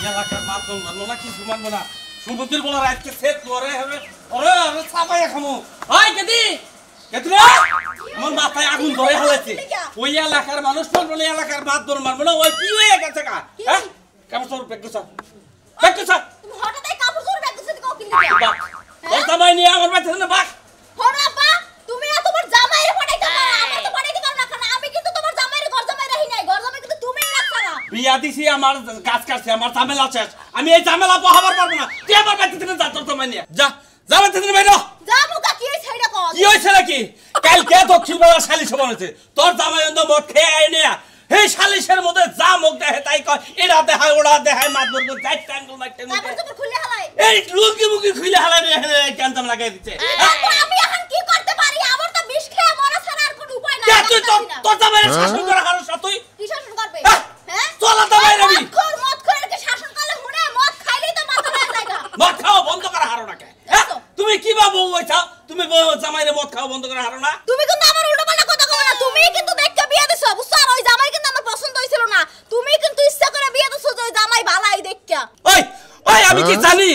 এলাকার মাধ্যম মানবো না কিছু মানবো না সমুদ্রের বলা রাতকে সেট করে হবে ওরে আরে ছাপাই খামো ওই কেদি কেতরে আমার মাথায় আগুন ধরে হয়েছে ওই এলাকার মানুষ মানবো না এলাকার মাধ্যম মানবো না ওই কি হয়ে গেছে কা হ্যাঁ কাপড় চোর ব্যাগ গুছা তুমি হঠাৎই কাপড় চোর ব্যাগ গুছাতে কও কি লিখা ওর জামাই নিয়ে আমার বাড়িতে না বাক হন আপা তুমি না তোমার জামাইরে পটাইতে পারো আমার তো পটাইতে পারো না কারণ আমি কিন্তু তোমার জামাইরে ঘর জামাই রাখি নাই ঘর জামাই কিন্তু তুমিই রাখছ না বিয়া দিছি আমার কাজ কাটছে আমার ঝামেলা শেষ আমি এই ঝামেলা বহাবার পারবো না তুই আমার বাড়িতে থেকে যা তোর জামাই নিয়ে যা যাবে থেকে বাইরে যা মুকা কি হইছে এটা কও কি হইছে নাকি কাল কে দক্ষিণ বেলা শালিশ বলেছে তোর জামাই অন্ধ মদ খেয়ে আইনে এই শালিশের মধ্যে যা মুখ দেখে তাই কয় এটা দেখায় ওটা দেখায় মাতবর করে যাই টাঙ্গল মারতে তারপর তুমি খুলে হালাই এই লুঙ্গি মুখি খুলে হালাই রে কেনতাম লাগাই দিচ্ছে আমি এখন কি করতে পারি আমার তো বিষ খেয়ে মরা ছাড়া আর কোনো উপায় নাই তুই তোর জামাইরে শাসন করা কারণ তুই কি শাসন করবে হ্যাঁ চলা তো বাইরে আমি মদ করে কি শাসন করলে হুনে মদ খাইলেই তো মাথা হয়ে যায় মদ খাওয়া বন্ধ করা হারো না কে তুমি কি বা বউ হইছা তুমি জামাইরে মদ খাওয়া বন্ধ করা হারো না তুমি কিন্তু আমার উল্টোপাল্টা কথা কও না তুমি কিন্তু দেখতে বিয়ে দিছো বুঝছো আর ওই জামাই কিন্তু আমার পছন্দ হইছিল না তুমি কিন্তু ইচ্ছা করে বিয়ে দিছো যে ওই জামাই ভালাই দেখা ওই ওই আমি কি জানি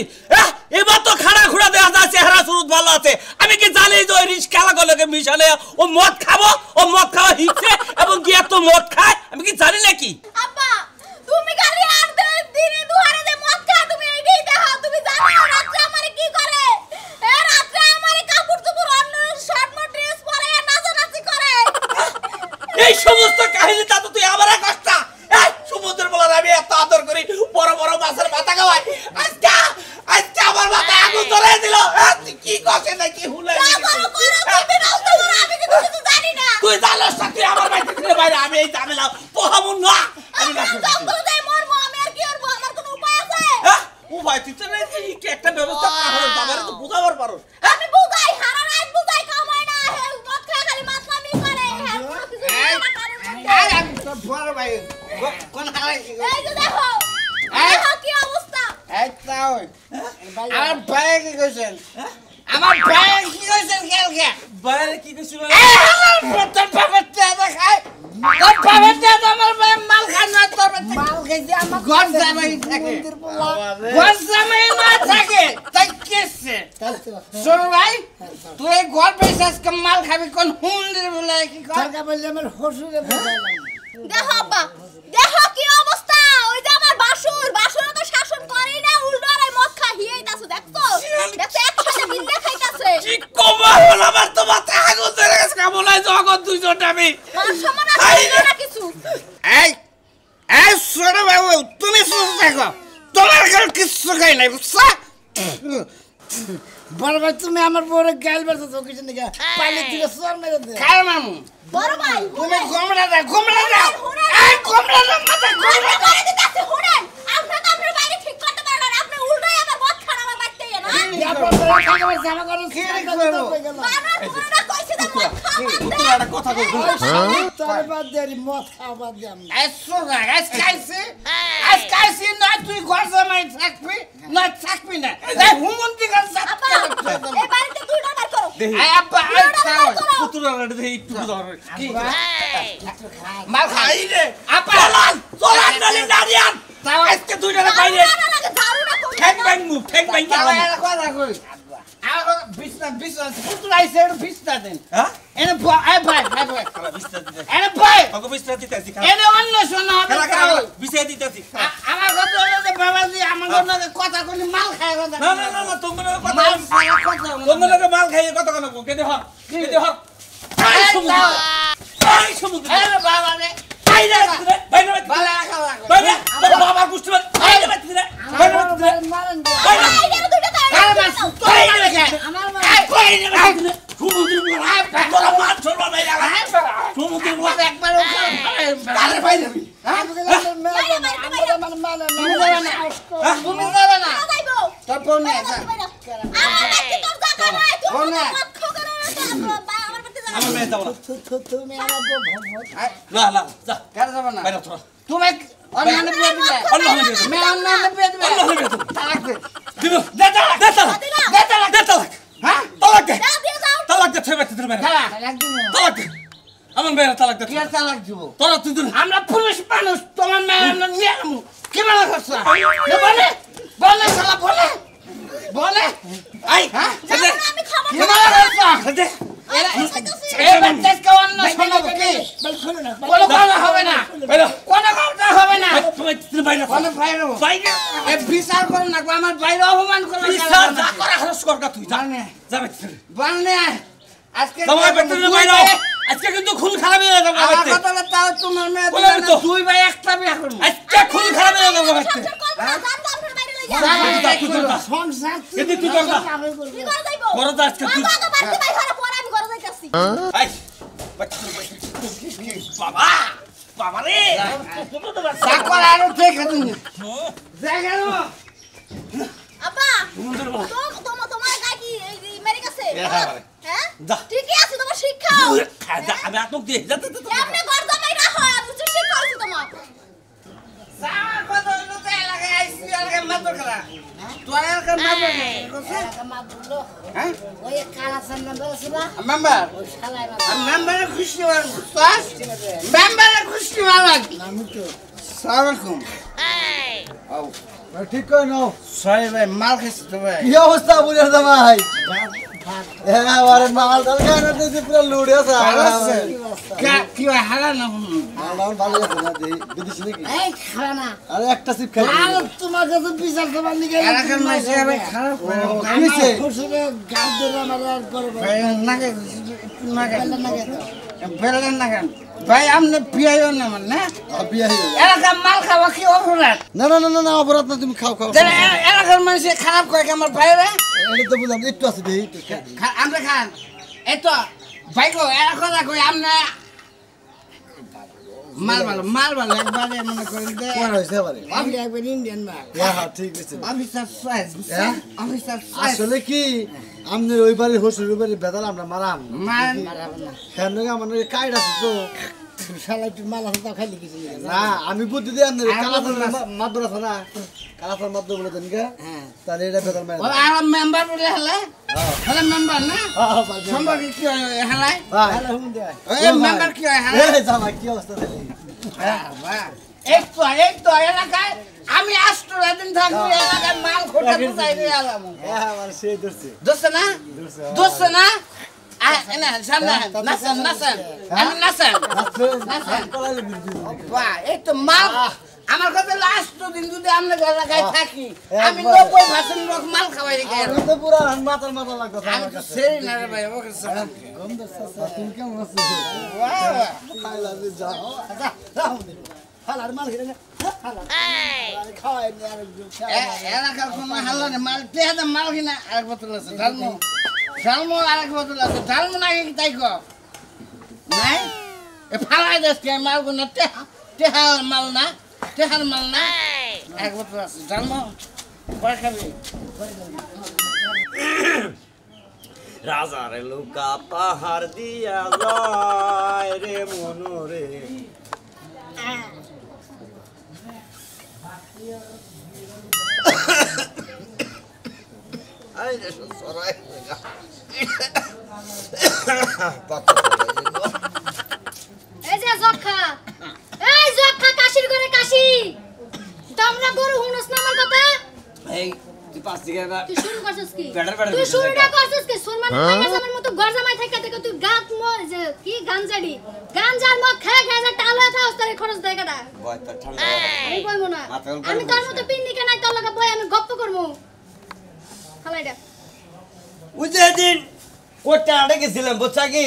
এবার তো খাড়া খুড়া দেখা যায় চেহারা সুরত ভালো আছে আমি কি জানি যে ওই রিস্কা লাগালে মিশালে ও মদ খাবো ও মদ খাওয়া হিচ্ছে এবং গিয়া তো মদ খায় আমি কি জানি নাকি আব্বা তুমি খালি আর দিনে দুহারে যে মদ খা তুমি এইটাই দেখো তুমি জানো রাতে আমারে কি করে রাতে আমারে কাপড় চোপড় অন্য শর্ট মো ড্রেস পরে নাচানাচি করে এই সমস্ত কাহিনী তা তো তুই আমারে কষ্টা এই সমুদ্রের বলার আমি এত আদর করি বড় বড় মাছের মাথা খাওয়াই আজকে আমার মাথায় আগুন ধরে দিল তুই কি কষে নাকি হুলে তুই জানোস না তুই আমার বাড়িতে থেকে বাইরে আমি এই ঝামেলা পোহাবো না আমি উপায় তুই তো একটা ব্যবস্থা করা হলো আমার তো বুঝাবার পারো আমি বুঝাই সারা রাত বুঝাই কামাই না মদ খায় খালি মাতলামি করে আমি তো বড় ভাই কোন হালাই এই যে দেখো দেখো কি অবস্থা এই তাও আমার ভাই কি কইছেন আমার ভাই কি কইছেন কালকে বাইরে কি কিছু তোর বাবার দাদা খায় তোর বাবার দাদা আমার ভাই মাল খায় না তোর মাল খাইছে আমার ঘর জামাই থাকে ঘর জামাই না থাকে তাই কেসে শোন ভাই তুই ঘর পয়সা মাল খাবি কোন হুন্ডির বলে কি কর টাকা বললে আমার হসুরে বুঝাইলাম দেখো আব্বা দেখো কি অবস্থা ওই যে আমার বাসুর তো শাসন করেই না উল্টো আর মদ খা হিয়াইতাছে দেখছো দেখছো একসাথে মিলে খাইতাছে কি কমা হল আমার তো মাথা আগুন ধরে গেছে কেমন জগৎ দুইজন আমি সমান আছে না কিছু এই এই ছোট বাবু তুমি শুনে দেখো তোমার কাছে কিছু খাই নাই বুঝছো বড় ভাই তুমি আমার বড় গাল বেরছো কিছু নাকি পাইলে দিকে সর মেরে দে খাই মামু বড় ভাই তুমি গোমড়া দাও এই গোমড়া দাও মাথা গোমড়া করে দিতেছে শুনেন আপনি তো আপনার বাইরে ঠিক করতে পারেন না আপনি উল্টোই আমার মদ খান আমার বাড়িতে না ব্যাপার করে খাবার জামা করে খেয়ে করবো বাবা কইছে যে মদ খাওয়া তোর একটা কথা কই তোর বাদ দেরি মদ খাবার দাম এসো না আজ খাইছি না তুই ঘর জামাই থাকবি না থাকবি না এই হুমন্তি গাছ আপা এই বাড়িতে দুইটা বার করো এই আব্বা আই খাও পুতুরা রে একটু ধর কি মাল খাই রে আপা চলান নালি নারিয়ান তাও আজকে দুইটা বাইরে ঝাড়ু না কোন ঠ্যাং ব্যাং তাও এর কথা কই আর বিছনা পুতুল আইছে বিছনা দেন হ্যাঁ এনে ভাই বিস্তার দিতে এনে ভাই ওকে বিস্তার দিতেছি এনে অন্য শোনা হবে বিস্তার দিতেছি আমার কথা হলো যে বাবাজি আমার কথা কইলে মাল খায় কথা না তোমার কথা মাল খায় কথা তোমার মাল খাইয়ে কথা কেন কেটে হর এই সমুদ্র এ বাবা রে বাইরে বাইরে বালা খাওয়া বাইরে তোর বাবা গুষ্টি বাইরে বাইরে বাইরে মারেন বাইরে দুইটা দাও আর মাস তোই রেখে আমার বাইরে সমুদ্র তোরা মাছ ছড়বা বাইরে সমুদ্র একবার বাইরে বাইরে তুমি যাবে না যাইবো তোর ফোন নিয়ে আমার বাড়িতে তোর জায়গা নাই তুই মদ খাও করে আমার বাড়িতে যাও আমার মেয়ে যাও তুমি আমার না যা কার যাবে না বাইরে তোরা তুমি অন্য বিয়ে দিবে অন্য বিয়ে মে অন্য বিয়ে দিবে অন্য বিয়ে দিবে তালাক দে দিব দে তালাক হ্যাঁ তালাক দে দাও দিয়ে যাও তালাক দে ছেড়ে দিতে মেরে তালাক দিন তালাক দে আমার মেয়ের তালাক দে কি তালাক দিব তোরা তুই আমরা পুলিশ মানুষ তোমার মেয়ে আমরা নিয়ে নেবো কি মালা করছ বলে শালা বলে আই হ্যাঁ আমি খাবার কি মালা করছ এবার তেজকে অন্য শোনাবো কি কোনো কথা হবে না কোনো কথা হবে না কোনো বাইরে এ বিচার করো না আমার বাইরে অপমান করো বিচার যা করা খরচ কর তুই যা যা বানে আজকে তোমার বেতনের বাইরে আজকে কিন্তু খুন খারাপ হয়ে যাবে আমার কথা তাও তোমার মেয়ে বলে তো। দুই ভাই একটা বিয়ে করব আজকে খুন খারাপ হয়ে যাবে বাচ্চা সংসার কিন্তু তুই কর না কি করে যাইবো করো তো আজকে তুই বাবা বাড়ি ভাই ঘরে পরে আমি ঘরে যাইতাছি আই বাবা বাবা রে চাকর আরো দেখে তুমি দেখে না আপা তোমার গায় কি মেরে গেছে হ্যাঁ যা। ঠিকই আছে তোমার শিক্ষা আমি আতক দিয়ে যা এমনি ঘর জামাই না হয় আমি উচ্চ শিক্ষা আছে তোমার সারা কথা লোকে এলাকায় আইছি এলাকায় মাত্র করা তোর এলাকার মাত্র হ্যাঁ ওই কালাসান নাম্বার আছে না মেম্বার ওই শালায় মেম্বারে খুশি হওয়ার পাস মেম্বারে খুশি হওয়ার আমি তো সালাম আলাইকুম ঠিক করে নাও সরি ভাই মাল খাইছি তো ভাই কি অবস্থা বুঝে জামাই হ্যাঁ আরে মাল ডাল খানা দিয়েছে পুরো লুড়ে আছে কি ভাই হারা না মাল ভালো আছে না দেই বিদেশি নাকি এই খানা আরে একটা সিপ খাই আর তোমার কাছে বিচার দেবার নিকে এলাকার মাইছে ভাই খারাপ কিছে খুশিতে গাল ধরে আমার আর করে ভাই নাগে নাগে লাগে তো বেলেন নাগে ভাই আপনি পিয়াইও না মানে বিয়া হয়ে গেল এলাকার মাল খাওয়া কি অপরাধ না না না না না অপরাধ না তুমি খাও খাও তাহলে এলাকার মানুষে খারাপ করে কি আমার ভাইরে এটা তো বুঝলাম একটু আছে দেই একটু আমরা খান এতো ভাই গো এলাকা কই আপনি মাল ভালো একবারে মনে করেন যে কোন হইছে বারে আমি একবার ইন্ডিয়ান মা হ্যাঁ ঠিক আছে অফিসার সাইজ হ্যাঁ? অফিসার সাইজ আসলে কি আমনে ওই বাড়ি হোসের ওই বাড়ি বেদাল আমরা মারাম মান কেন আমার কাইড আছে তো শালা একটু মাল আছে তাও খাইলি কিছু না আমি বুদ্ধি দিয়ে আমনে কালাফল মাদুর আছে না কালাফল মাদুর বলে দেন কা হ্যাঁ তাহলে এটা বেদাল মারা ও আর মেম্বার বলে হলে হলে মেম্বার না সম্পর্কে কি হয় হেলাই ভাই হ্যালো হুম দে এই মেম্বার কি হয় হেলাই এই জামাই কি অবস্থা দেখি এই তো এলাকায় আমি আষ্টরা দিন থাকবো এলাকায় মাল খোটা কোথায় দিয়ে আলাম হ্যাঁ আমার সেই ধরছে দোস্ত না দোস্ত না না সামনে নাসেন নাসেন আমি নাসেন নাসেন কলাইলে বিরদি বাহ এই তো মাল আমার কাছে লাস্ট দিন যদি আমরা এলাকায় থাকি আমি 90% লোক মাল খাওয়াই রেখে আমি তো পুরা মাথার মাথা লাগতো আমি তো সেই না রে ভাই ওকে গন্ধ সাসা তুমি কেমন আছো আই লাভ ইউ যা হালার মাল খেলে না হালা আরে খাওয়াই নি আর এলাকার কোনো হাল্লা নেই মাল টেহাতে মাল কিনা আরেক বোতল আছে ডালমো আরেক বোতল আছে ডালমো নাকি কি তাই কো নাই এ ফালাই দেশকে মাল গুনা টেহার মাল না এক বোতল আছে ডালমো পরে খাবি রাজার লুকা পাহাড় দিয়া যায় রে মনোরে আই রে সরাই এই যে জখা কাশির ঘরে কাশি তোমরা গরু হুনস না আমার কথা এই তুই পাঁচ দিকে না তুই শুরু করছিস কি বেটার তুই শুরুটা করছিস কি সুরমান পাইয়াসামের মতো ঘর জামাই থাকা থেকে তুই গাত যে কি গাঞ্জার মদ খেয়ে যে টালা থাও তোর খরচ দেয় কাটা ভয় তো ঠান্ডা আমি কইবো না মাথা গরম আমি তোর মতো পিন্নি কেনাই তোর লগে বই আমি গপ্প করবো খালাইডা ওই যে দিন কোটা আড়ে গেছিলাম বুঝছা কি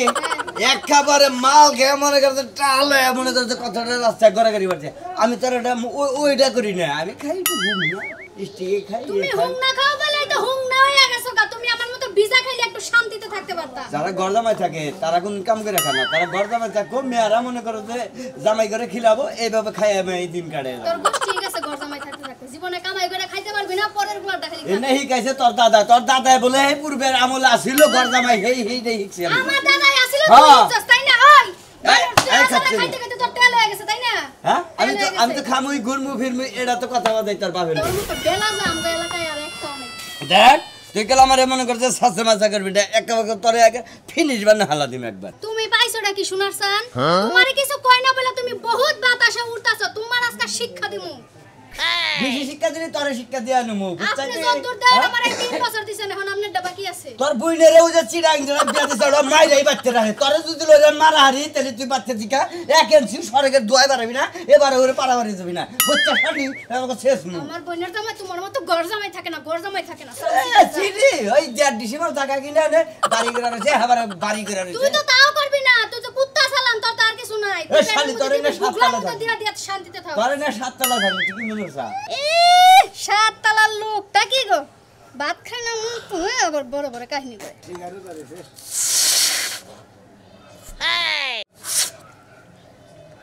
এক খাবারে মাল খেয়ে মনে করছে টালে মনে করছে কথাটা রাস্তায় ঘরে গাড়ি বাড়ছে আমি তার ওটা ওইটা করি না আমি খাই একটু ঘুম না স্টিকে খাই তুমি হুং না খাও বলে তো হুং না হয়ে গেছো গা তুমি আমার মতো ভিজা খাইলে একটু শান্তিতে থাকতে পারতা যারা ঘর জামাই থাকে তারা কোন কাম করে খায় না তারা ঘর জামাই থাকো মেয়েরা মনে করো যে জামাই করে খিলাবো এইভাবে খাই আমি এই দিন কাটে তোর গোষ্ঠী ঠিক আছে ঘর জামাই থাকতে থাকতে জীবনে কামাই করে খাইতে পারবি না পরের গুলাটা খালি এনে শিকাইছে তোর দাদা বলে এই পূর্বের আমলে আসিল ঘর জামাই হেই শিখছি আমি আমার দাদাই আছিল হ্যাঁ। তুই বুঝছস তাই না ওই এই খাচ্ছি না। খাইতে খাইতে তোর তেল হয়ে গেছে তাই না হ্যাঁ আমি তো খামুই ঘুরমু ফিরমু এটা তো কথা বাদাই তোর বাপের তোর মতো বেলা যা আমরা এলাকায় আর একটা অনেক দেখ তুই গেলে আমার মনে করছে সাসে মাসা করবি একটা তোরে আগে ফিনিশ বানা হালা দিম একবার তুমি পাইছোটা কি শোনার সান তোমারে কিছু কয় না বলে তুমি বহুত বাতাসে উড়তাছো তোমার আজকে শিক্ষা দিমু বেশি শিক্ষা দিলে তোরে শিক্ষা দিয়া নমু বুঝছা আপনি কি যতদূর দেন আমার 3 বছর দিছেন এখন আপনার ডাবা কি আছে তোর বইনেরে ওই যে চিড়াং জনা বিয়া দিছ ওরা মাইরাই বাচ্চা রাখে তোরে যদি লইলে মারাহারি তাহলে তুই বাচ্চা দিকা এক ইঞ্চি সরকের দোয়াই পারবি না এবারে ওরে পারাবারি যাবি না বুঝছা শালি আমাকে শেষ নু আমার বোনের জামাই তোমার মতো ঘর জামাই থাকে না ঘর জামাই থাকে না চিনি ওই দেড় ডিসেম্বর টাকা কিনে নে বাড়ি করে রয়েছে আবার বাড়ি করে তুই রয়েছে তো তাও করবি না তুই তো কুত্তা চালান তোর তার কিছু নাই এ শালি তোরে না সাততলা থাক দিয়া দিয়া শান্তিতে থাক তোরে না সাততলা থাকবি তুই কি মনে করছা সাত তালার লোকটা কি গো ভাত খায় না আবার বড় বড় কাহিনী করে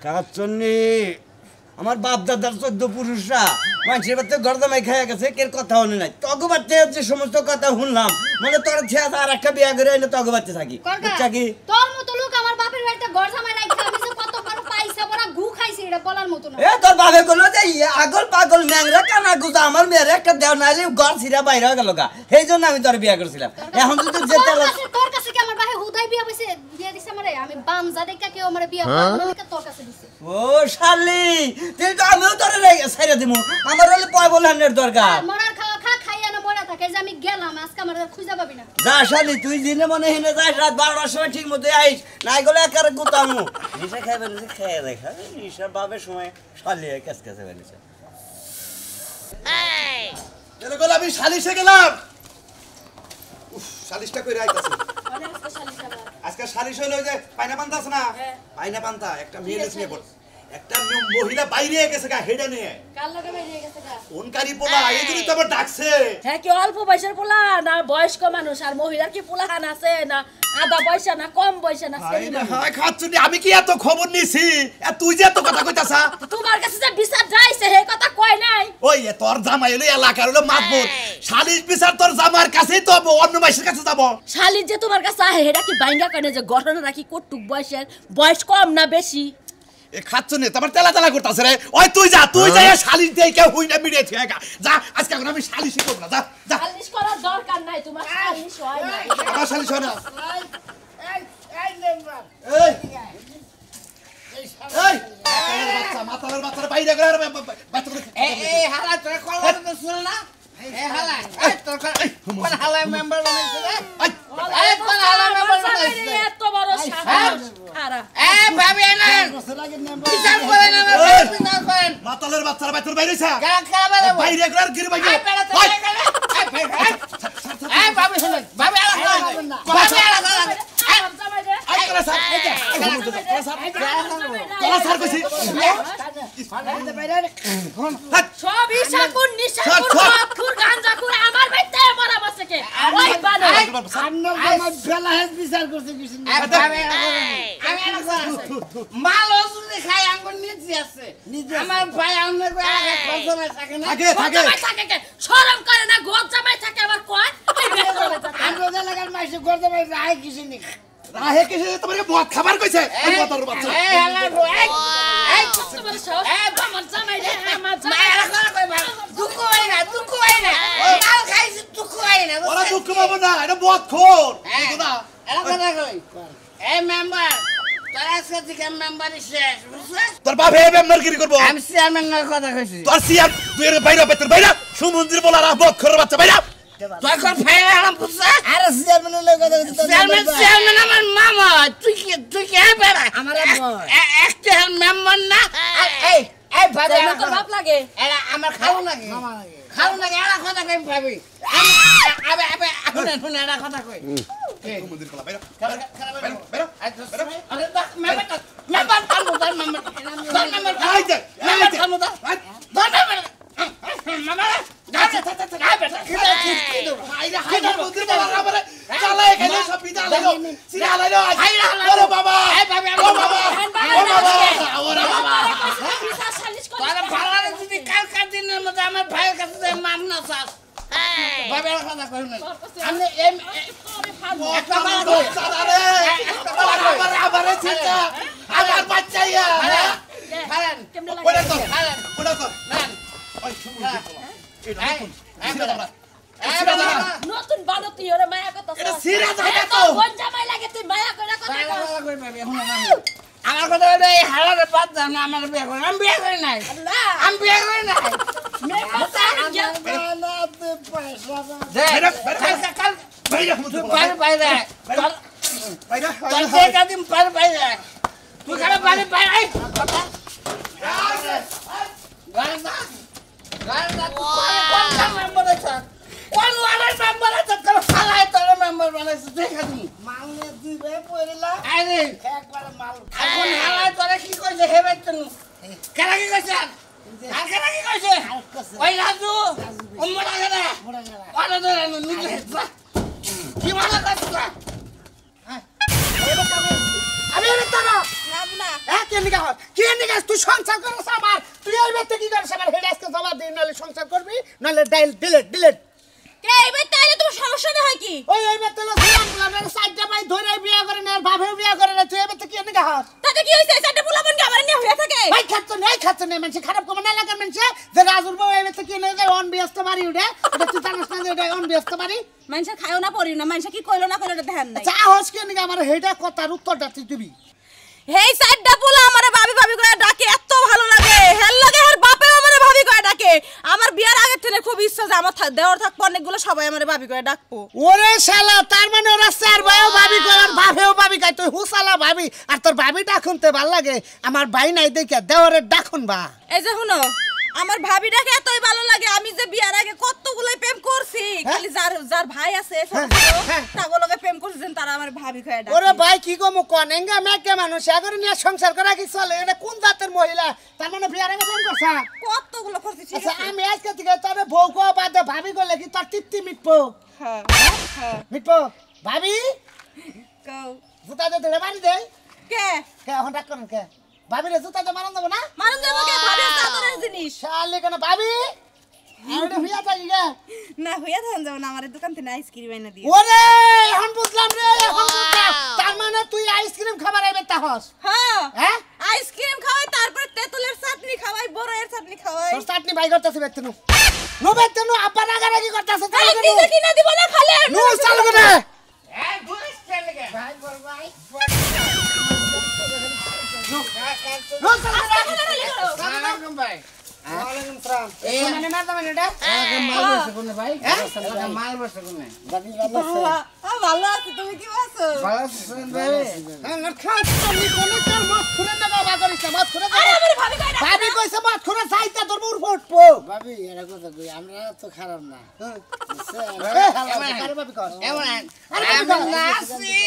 কাচ্চন্নি আমার বাপ দাদার 14 পুরুষরা মানুষের বাচ্চা গর্দামাই খাইয়া গেছে কের কথা হনে নাই তগো বাচ্চা যে সমস্ত কথা শুনলাম মানে তোর ছেলে আর একটা বিয়া করে এনে তগো বাচ্চা থাকি বুঝছা কি তোর মতো লোক আমার বাপের বাড়িতে ঘর জামাই রাখছে আমি যে কত বড় পাইছা বড় গু খাইছি এটা বলার মতো না এ তোর বাপে কইলো যে আগল পাগল ন্যাংরা কানা গুজা আমার মেয়ের একটা দেও নাইলে ঘর ছিড়া বাইরে হয়ে গেল গা সেই জন্য আমি তোর বিয়া করছিলাম এখন যদি যেতে তোর কাছে কি আমার ভাই হুদাই বিয়া বসে বিয়া দিছে আমারে আমি বানজা দেখা কেউ আমারে বিয়া করে তোর কাছে দিছে ও শালি তুই তো আমিও তোরে ছাইরা দিমু আমার হলে পয় বলহানের দরকার মরার খাওয়া খাইয়া না মরা থাকে যে আমি গেলাম আজকে আমার খুঁজে পাবি না যা শালি তুই দিনে মনে হিনে যাস রাত 12টার সময় ঠিক মতো আইস নাই গলে একারে গুতামু নিশা খাইবে না খেয়ে দেখা নিশা বাবের সময় শালি কাজ কাছে বানিছে এরকম আমি সালিশে গেলাম উফ সালিশটা কইরা আইতাছি আজকে সালিশ হইলো যে পায়না পান্তা আছে না পায়না পান্তা একটা মেয়ে নিয়ে বল একটা মহিলা বাইরে গেছে গা হেডে নিয়ে কাল লগে বাইরে গেছে গা কোনকারি পোলা এই জন্য তো আবার ডাকছে হ্যাঁ কি অল্প বয়সের পোলা না বয়স্ক মানুষ আর মহিলার কি পোলাহান আছে না আধা বয়সা না কম বয়সা না হাই খাচ্ছুনি আমি কি এত খবর নিছি তুই যে এত কথা কইতাছা তোমার কাছে যে বিচার যাইছে হে কথা কয় নাই ওই তোর জামাই হলো এলাকার হলো মাতবর সালিশ বিচার তোর জামার কাছেই তো অন্য মাইসের কাছে যাব শালির যে তোমার কাছে আহে হেডা কি বাইঙ্গা কানে যে ঘটনা রাখি কটুক বয়সের বয়স কম না বেশি এ খাচ্ছুনি তোমার তেলা তেলা করতাছে রে ওই তুই যা সালিশ দিয়ে কেউ হই না মিডিয়ে থেকে যা আজকে এখন আমি সালিশই করব না যা যা শালিশ করার দরকার নাই তোমার শালিশ হয় না আমার সালিশ হয় না এই বাচ্চা মাতালের বাচ্চারা বাইরে করে বাচ্চা করে এই হালা তোর কল তো শুন না এই হালা এই তোর কোন হালা মেম্বার বানাইছে রে এই কোন হালা মেম্বার বানাইছে এত বড় সাহস খারাপ এই ভাবি না বিচার করেন না বিচার করেন মাতালের বাচ্চারা বাইরে বাইরে হইছে গান খাবার বাইরে করে গির বাইরে এই ভাবি শুনুন ভাবি আলা না ভাবি আলা আই করে স্যার কলা স্যার কইছি সব ইশাকুন নিশাকুন খুর গাঞ্জা খুর আমার বাইতে মরা বসে কে ওই বানো সামনে আমার ফেলা হেস বিচার করতে কিছু না ভাবি আমি আলা মাল ওজুলে খাই আঙ্গুর নিচে আছে আমার ভাই আমনে কই আগে কসমে থাকে না থাকে থাকে শরম করে না গোল জামাই থাকে আবার কয় আমি ওদের লাগার মাইছে করতে পারি রায় কিছু নেই রাহে কিছু তোমাকে মদ খাবার কইছে ওই মাতালের বাচ্চা এই হালা এই তোমার সাহস আমার জামাই রে আমার মায়ের কথা কই ভাই দুঃখ হয় না মাল খাইছি দুঃখ হয় না ওরা দুঃখ পাবো না এটা মদ খোর বুঝো না এরা কথা কই এই মেম্বার তোর আজকে থেকে মেম্বার শেষ বুঝছিস তোর বাপ হে মেম্বার কি করব আমি চেয়ারম্যানের কথা কইছি তোর সিয়াম তুই এর বাইরে বেতর বাইরে সমুদ্রের বলা রাখ মদ খোর বাচ্চা বাইরে তুই কোন ফাইল আলাম বুঝছিস আরে চেয়ারম্যানের লগে কথা বলছিস চেয়ারম্যান আমার মামা তুই কি বেড়া আমার একটা মেম্বার না এই ভাবি তোর বাপ লাগে এরা আমার খাও নাকি খাও নাকি এরা কথা কই ভাবি আমি এরা কথা কই সমুদ্রের বলা বাইরে মেম্বার কামু তার মেম্বার আই দে মেম্বার কামু তার মেম্বার সমুদ্রের বলা রাবারে চালায় গেল সব বিদা লাগো সিরা লাইলো ওরে বাবা ও বাবা ওরে বাবা বিচার শালিশ করে তোরা ভাড়ারে যদি কালকার দিনের মধ্যে আমার ভাইয়ের কাছে যে মাপ না চাস ভাবে কথা কই না আমি একটা বার কই সাদারে আবারে চিন্তা আমার বাচ্চাইয়া ফারেন কেমনে লাগে ওরে তো ওরে তো নেন ওই সমুদ্রের বলা এটা কোন সিরা দাও নতুন বানতি ওরে মায়া কথা এটা সিরা দাও তো কোন জামাই লাগে তুই মায়া করে কথা কস আমার কথা হলো এই হালারে বাদ দাও না আমার বিয়ে করে আমি বিয়ে করি নাই আল্লাহ আমি বিয়ে করি নাই বানাতে পয়সা না বাইরে কাল বাইরে বাইরে বাইরে বাইরে তোর থেকে দিন বাইরে বাইরে তুই কাল বাইরে বাইরে গানা গানা কোন মেম্বার আছে কোন ওয়ার্ডের মেম্বার আছে তোর খালাই তোর মেম্বার বানাইছে দেখা দিন মালনে দিবে পড়লা আরে একবার মাল এখন খালাই তোরে কি কইছে হেবে তুমি কেন কি কইছে আর কেন কি কইছে ওই রাজু উম্মড়া গেলা মোড়া গেলা ওরে ধরে নিজে কি মানে করছ আমি এর তারা রাব না কে নিগা কি নিগা তুই সংসার করছ আমার তুই এই বেতে কি করছ আমার হেড আজকে জবাব দিই নালে সংসার করবি নালে ডাইল ডিলিট কে এইবার তাইলে তোমার সমস্যাটা হয় কি ওই এই বেতে লো আমার সাইডটা ভাই ধরে বিয়া করে না ভাবে বিয়া করে না তুই এই বেতে কি নিগা তাতে কি হইছে চারটা পোলাপন কি আমার নিয়ে হইয়া থাকে ভাই খাচ্ছ না মানুষ খারাপ কমে না লাগার মানুষ যে রাজুর বউ এই বেতে কি না যায় অন ব্যস্ত মারি উঠে এটা তুই জানিস না যে এটা অন ব্যস্ত মারি মানুষ খায়ও না পড়িও না মানুষ কি কইলো না কইলো ধ্যান নাই আচ্ছা আহস কি নিগা আমার হেডা কথার উত্তরটা তুই দিবি হেই চারটা পোলা আমারে ভাবি ভাবি করে ডাকে এত ভালো লাগে হেল লাগে আর বাপেও আমারে ভাবি করে ডাকে আমার বিয়ার আগে থেকে খুব ইচ্ছা যে আমার দেওয়ার থাকবো অনেকগুলো সবাই আমারে ভাবি করে ডাকবো ওরে শালা তার মানে ওরা চার ভাইও ভাবি করে আর বাপেও ভাবি কয় তুই হুসালা ভাবি আর তোর ভাবি ডাকুনতে ভাল লাগে আমার ভাই নাই দেখে দেওয়ারে ডাকুন বা এই যে শুনো আমার ভাবিটাকে এতই ভালো লাগে আমি যে বিয়ার আগে কতগুলো প্রেম করছি খালি যার যার ভাই আছে তাগুলোকে প্রেম করছেন তারা আমার ভাবি করে ডাকে ওরে ভাই কি গো মু কনেঙ্গা মেকে মানুষ আগরে নিয়ে সংসার করা কি চলে এটা কোন জাতের মহিলা তার মানে বিয়ার আগে প্রেম করছ কতগুলো করছি ঠিক আচ্ছা আছে আমি আজকে থেকে তোর বউ কো বাদে ভাবি করলে কি তোর তৃপ্তি মিটবো হ্যাঁ হ্যাঁ মিটবো ভাবি কও জুতা দে ধরে বাড়ি দে কে কে এখন ডাক করেন কে ভাবি রে জুতা দে মারন দেব না মানুষ যাবো কে ভাবি সাদরের জিনিস শালে কেন ভাবি আরে ভিয়া থাকি গে না হইয়া থান যাও না আমার দোকান থেকে আইসক্রিম এনে দিও ওরে এখন বুঝলাম রে এখন বুঝলাম তার মানে তুই আইসক্রিম খাবার আইবে তাহস হ্যাঁ হ্যাঁ আইসক্রিম খাওয়াই তারপরে তেঁতুলের চাটনি খাওয়াই বড়ের চাটনি খাওয়াই তোর চাটনি বাই করতেছিস বেতনু নো বেতনু আপা রাগারাগি করতেছ এই নিজে কিনা দিব না খালে নো চালু করে এই দুইশ টাকা ভাই বল ভাই নো চালু করে সালাম ভাই ওয়ালাইকুম সালাম এই মানে না মানে এটা মাল বসে কোনে ভাই মাল বসে কোনে দাদি ভালো আছে ভালো আছি তুমি কি আছো ভালো আছেন ভাই না খাস তুমি কোন কার মাছ খুরে না বাবা করিস না মাছ খুরে আরে আমার ভাবি কই ডাকে ভাবি কইছে মাছ খুরে যাইতা তোর মুর ফুটবো ভাবি এরা কথা কই আমরা তো খারাপ না আরে ভাবি কর এমন আমি নাচি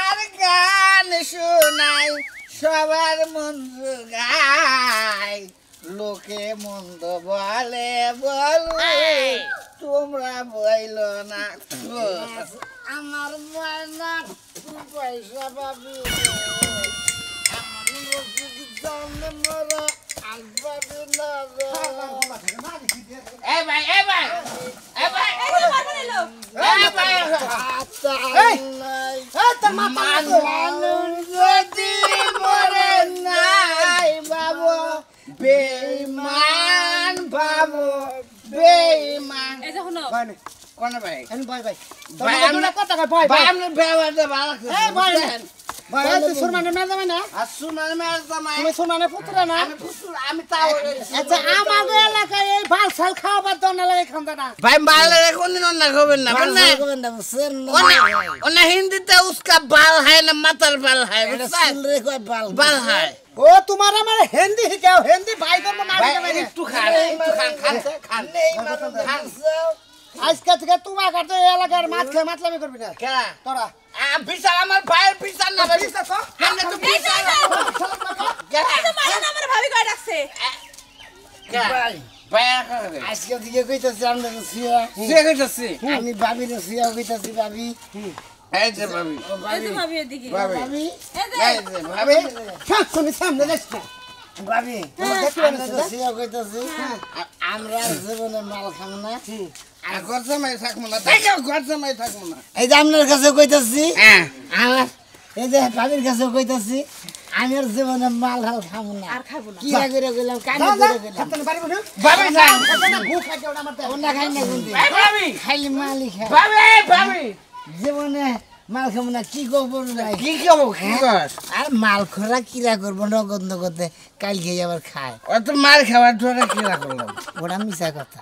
আর গান শোনাই সবার মন গায় লোকে মন্দ বলে বলে তোমরা বইল না আমার ময়না পয়সা পাবি আমার জানে মরা আসবাবি না এই ভাই এই ভাই এই ভাই এই যে মারবো নিলো এই ভাই এই তোর মানুষ যদি মরে নাই বাবু বেঈমান বাবু বেঈমান এই যে শুনো ভাই কোন ভাই এন ভাই ভাই ভাই, তোর না কথা কই ভাই ভাই ভাই আপনি ব্যবহারটা ভালো এই ভাই করছেন ভাই তুই সুরমানে না যাবে না আসুন মানে জামাই তুমি সুরমানে পুত্র না আমি ফুসুর আমি তাও আচ্ছা আমাদের এলাকায় এই ভাল সাল খাওয়াবার জন্য লাগে খান্দাটা ভাই মালে কোনদিন না খাবেন না করবেন না বুঝছেন ওনা হিন্দিতে उसका बाल है ना मातर बाल है এটা बुझছেন সুন রে কয় বাল बाल है ও তোমার আমার হিন্দি শিখাও হিন্দি ভাই করবো না একটু খান খান আজকে থেকে তোমার কাছে এই এলাকার মাছ খেয়ে মাতলামি করবি না কেরা তোরা বিচার আমার ভাইয়ের বিচার না ভাই আমরা তো বিচার কেরা এই যে মারো না আমার ভাবি কই ডাকছে ভাই ভাই আজকে দিকে কইতাছি আমরা সিয়া সে কইতাছি আমি ভাবি রে সিয়া কইতাছি ভাবি এই যে ভাবি এই যে ভাবি এদিকে ভাবি ভাবি এই যে এই যে ভাবি শুনি সামনে দেখছি ভাবি দেখতে আমরা তো সিয়া কইতাছি আমরা জীবনে মাল খাম না আর ঘর জামাই থাকবো না তাই ঘর জামাই থাকবো না এই যে আপনার কাছে কইতাছি হ্যাঁ আমার এই যে ভাবির কাছে কইতাছি আমি আর জীবনে মাল হাল খাম না আর খাবো না কি করে কইলাম কানে করে কইলাম হাতনে পারিব না ভাবি যান ভুক খাইতে ওটা আমার ওনা খাই না কোনদিন এই ভাবি খাইলে মালই খাই ভাবি ভাবি জীবনে মাল খাবো না কি করবো ভাই কি খাবো কি কর আর মাল খোরা কিরা করবো নগদ নগদে কালকে আবার খায় অত মার খাবার তোরা কি না করলাম ওটা মিশা কথা